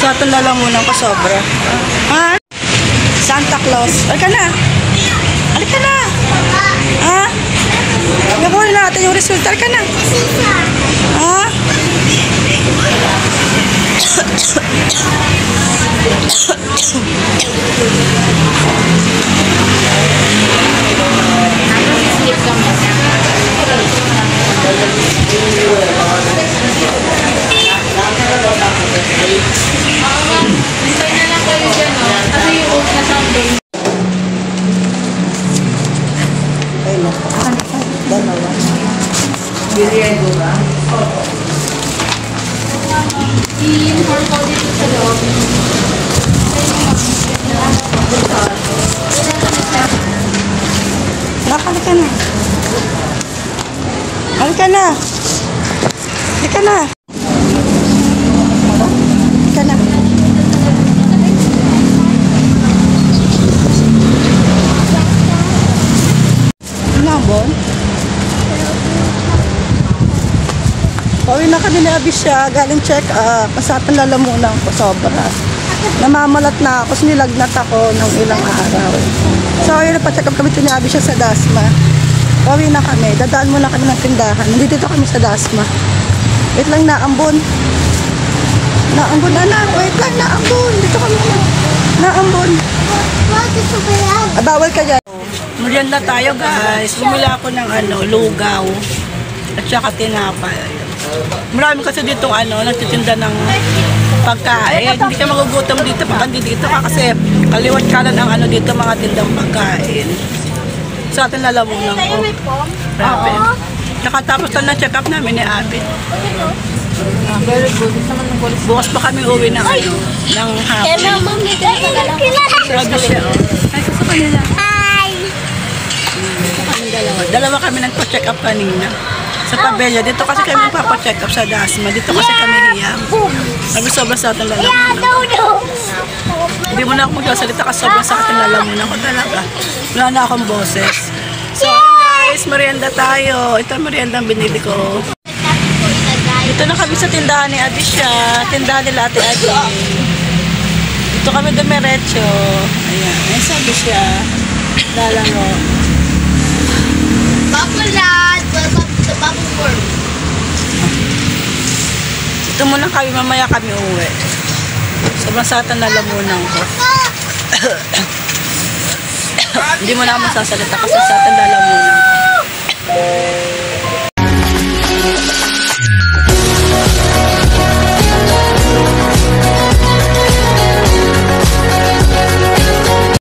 Sa atin na lang muna pa sobra. Ha? Santa Claus. Alika na. Alika na. Ha? Nakuha natin yung resulta. Alika na. Ha? Biriego ba? I-inform ko dito sa loob. Halika na. Halika na. Halika na. Halika na. Nabon? Pauwi na kami ni Abisya, galing check up. Masatan lalamunan ko sobra. Namamalat na ako, sinilagnat ako ng ilang araw. So yun, napacheck up kami ni Abisya sa Dasma. Pauwi na kami, dadaan muna kami ng tindahan. Nandito kami sa Dasma. Wait lang, naambon. Naambon, anak. Wait lang, naambon. Dito kami na. Naambon. Bawal ka dyan. Merienda tayo, guys. Bumili ako ng lugaw. At saka tinapay. Marami kasi dito nagtitinda ng pagkain. Hindi ka magugutom dito pag dito ka kasi kaliwat kanan ang dito mga tindang pagkain. Sa atin lalamunan ko. Grabe. Nakatapos na check up namin ni Abby. Very good. Bukas pa kami uwi ng ng hapon. Sabi siya, ay sa kanila. Hi! Dalawa kami nagpa-check up kanina. Sa Tabella, dito kasi kami magpapacheck up sa Dasma. Dito kasi kami hiyang. Nag-sobra sa atin lalamunan. Hindi mo na ako magsasalita kasi sobrang sa atin lalamunan ko talaga. Wala na akong boses. So guys, merienda tayo. Ito ang merienda ang binili ko. Dito na kami sa tindahan ni Abisya. Tindahan nila Ate Adi. Dito kami dumiretso. Ayan. Ayan sa Abisya. Lalaro. Bakulat! Welcome to Bubble World. Ito muna kami, mamaya kami uwi. Sobrang satan na lamunan ko. Hindi mo na ako masasalita kasi satan na lamunan ko.